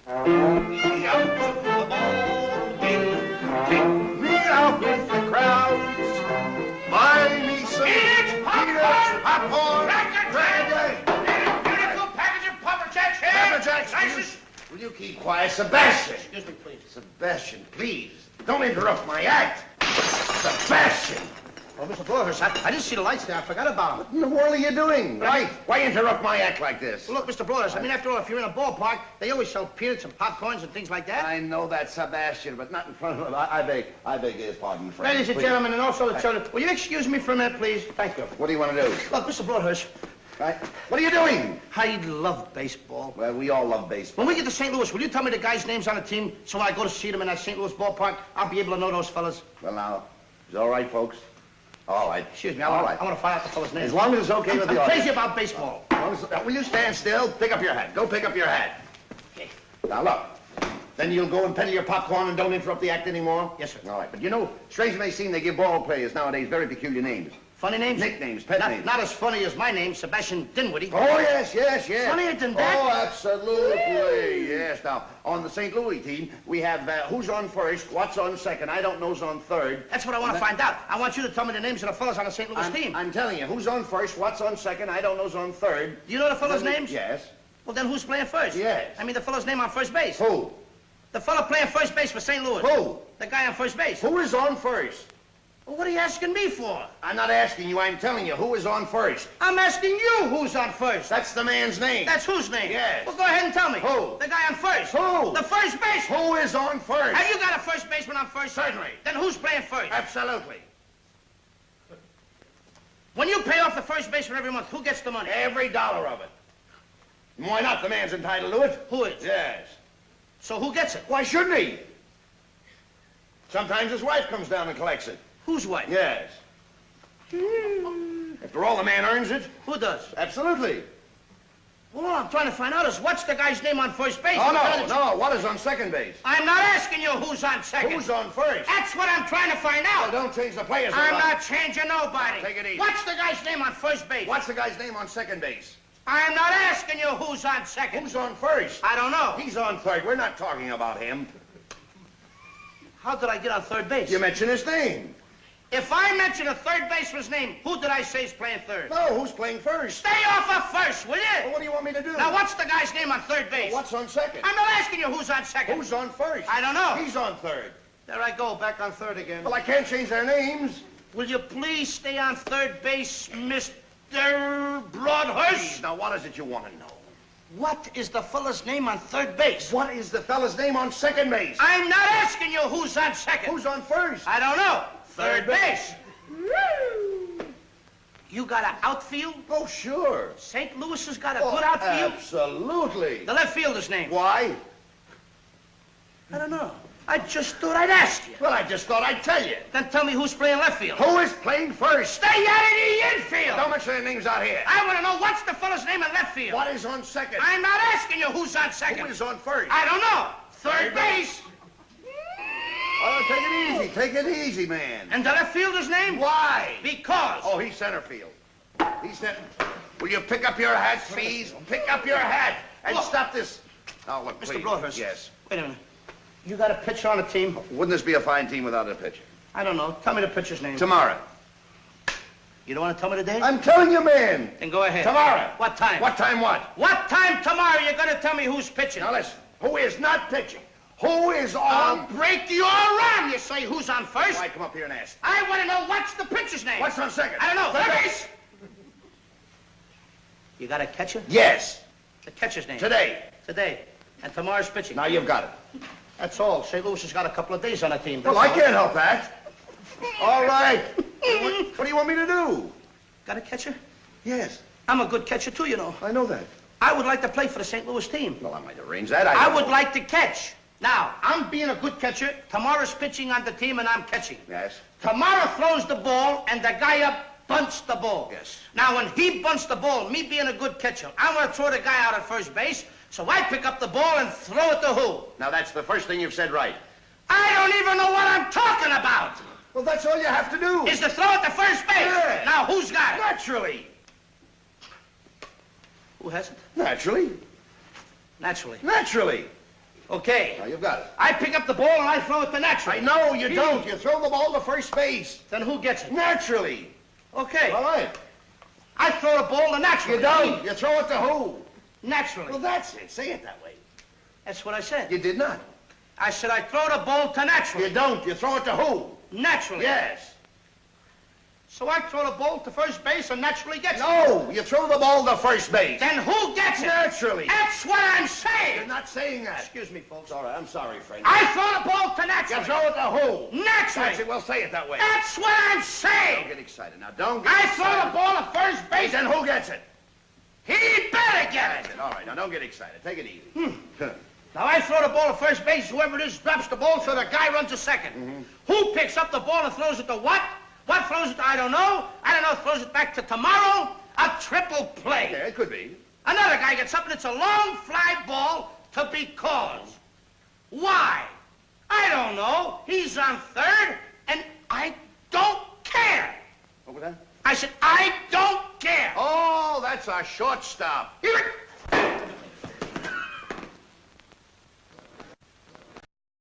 Me out to the ball game. Take me out with the crowds. Buy me some peanuts, popcorn, Beautiful package of Pepper Jacks here. Pepper Jacks. Will you keep quiet, Sebastian? Excuse me, please. Sebastian, please. Don't interrupt my act. Sebastian. Oh, Mr. Broadhurst, I didn't see the lights there. I forgot about them. What in the world are you doing? Why interrupt my act like this? Well, look, Mr. Broadhurst, I mean, after all, if you're in a ballpark, they always sell peanuts and popcorns and things like that. I know that, Sebastian, but not in front of him. I beg his pardon, friend. Ladies and gentlemen, and also the children, will you excuse me for a minute, please? Thank you. What do you want to do? Look, Mr. Broadhurst. Right. What are you doing? I love baseball. Well, we all love baseball. When we get to St. Louis, will you tell me the guys' names on the team so when I go to see them in that St. Louis ballpark, I'll be able to know those fellas? Well, now, it's all right, folks. All right. Excuse me, I want to find out the fellas' names. As long as it's okay with the I'm audience. crazy about baseball. Will you stand still? Pick up your hat. Go pick up your hat. Okay. Now, look. Then you'll go and peddle your popcorn and don't interrupt the act anymore? Yes, sir. All right. But you know, strange as it may seem, they give ball players nowadays very peculiar names. Funny names? Nicknames, pet names. Not as funny as my name, Sebastian Dinwiddie. Oh, yes. Funnier than that? Oh, absolutely. Yes. Now, on the St. Louis team, we have who's on first, what's on second, I don't know's on third. That's what I want to find out. I want you to tell me the names of the fellas on the St. Louis team. I'm telling you, who's on first, what's on second, I don't know's on third. Do you know the fellas' names? Yes. Well, then who's playing first? Yes. I mean the fellow's name on first base. Who? The fellow playing first base for St. Louis. Who? The guy on first base. Who is on first? Well, what are you asking me for? I'm not asking you, I'm telling you, who is on first? I'm asking you who's on first. That's the man's name. That's whose name? Yes. Well, go ahead and tell me. Who? The guy on first. Who? The first base. Who is on first? Have you got a first baseman on first? Certainly. Then who's playing first? Absolutely. When you pay off the first baseman every month, who gets the money? Every dollar of it. Why not? The man's entitled to it. Who is? Yes. So who gets it? Why shouldn't he? Sometimes his wife comes down and collects it. Whose wife? Yes. After all, the man earns it. Who does? Absolutely. Well, all I'm trying to find out is what's the guy's name on first base? Oh, no. What is on second base? I'm not asking you who's on second. Who's on first? That's what I'm trying to find out. Well, don't change the players. I'm not changing nobody. Take it easy. What's the guy's name on first base? What's the guy's name on second base? I'm not asking you who's on second. Who's on first? I don't know. He's on third. We're not talking about him. How did I get on third base? You mentioned his name. If I mention a third baseman's name, who did I say is playing third? No, who's playing first? Stay off of first, will you? Well, what do you want me to do? Now, what's the guy's name on third base? Well, what's on second? I'm not asking you who's on second. Who's on first? I don't know. He's on third. There I go, back on third again. Well, I can't change their names. Will you please stay on third base, Mr. Broadhurst? Now, what is it you want to know? What is the fella's name on third base? What is the fella's name on second base? I'm not asking you who's on second. Who's on first? I don't know. Third base. Woo! You got an outfield? Oh, sure. St. Louis has got a good outfield? Absolutely. The left fielder's name? Why? I don't know. I just thought I'd ask you. Well, I just thought I'd tell you. Then tell me who's playing left field. Who is playing first? Stay out of the infield. Don't mention their names out here. I want to know what's the fella's name in left field. What is on second? I'm not asking you who's on second. Who is on first? I don't know. Third base. Oh, take it easy. Take it easy, man. And the left fielder's name? Why? Because. Oh, he's center field. He's center. Will you pick up your hat, please? Pick up your hat and Look. stop this. Oh, look, Mr. please. Broadhurst. Yes. Wait a minute. You got a pitcher on the team? Wouldn't this be a fine team without a pitcher? I don't know. Tell me the pitcher's name. Tomorrow. You don't want to tell me the date? I'm telling you, man. Then go ahead. Tomorrow. What time? What time what? What time tomorrow you're going to tell me who's pitching? Now listen. Who is not pitching? Who is I'll on? break your arm. You say who's on first? Why come up here and ask? I want to know what's the pitcher's name. What's on second? I don't know. Third base. You got a catcher? Yes. The catcher's name? Today. Today. And tomorrow's pitching. Now you've got it. That's all. St. Louis has got a couple of days on the team. Well, I can't help that. All right. What do you want me to do? Got a catcher? Yes. I'm a good catcher, too, you know. I know that. I would like to play for the St. Louis team. Well, I might arrange that. I would like to catch. Now, I'm being a good catcher. Tomorrow's pitching on the team, and I'm catching. Yes. Tomorrow throws the ball, and the guy up bunts the ball. Yes. Now, when he bunts the ball, me being a good catcher, I want to throw the guy out at first base, so I pick up the ball and throw it to who? Now, that's the first thing you've said right. I don't even know what I'm talking about. Well, that's all you have to do. Is to throw it to first base. Yeah. Now, who's got it? Naturally. Who has it? Naturally. Naturally. Naturally. Okay. Now, you've got it. I pick up the ball and I throw it to naturally. I know you don't. You throw the ball to first base. Then who gets it? Naturally. Okay. All right. I throw the ball to naturally. You don't. You throw it to who? Naturally. Well, that's it. Say it that way. That's what I said. You did not. I said I throw the ball to naturally. You don't. You throw it to who? Naturally. Yes. So I throw the ball to first base and naturally gets it. No, you throw the ball to first base. Then who gets it? Naturally. That's what I'm saying. You're not saying that. Excuse me, folks. All right, I'm sorry, friend. I throw the ball to naturally. You throw it to who? Naturally. That's it. Well, say it that way. That's what I'm saying. Don't get excited. Now, don't get I excited. throw the ball to first base. Then who gets it? He better get That's it. it. All right, now don't get excited. Take it easy. Now I throw the ball to first base. Whoever it is drops the ball, so the guy runs to second. Who picks up the ball and throws it to what? What throws it to I don't know. I don't know. Throws it back to tomorrow. A triple play. Yeah, it could be. Another guy gets up and it's a long fly ball to because. Why? I don't know. He's on third, and I don't care. What was that? I said, I don't care. Oh, that's a shortstop. Here it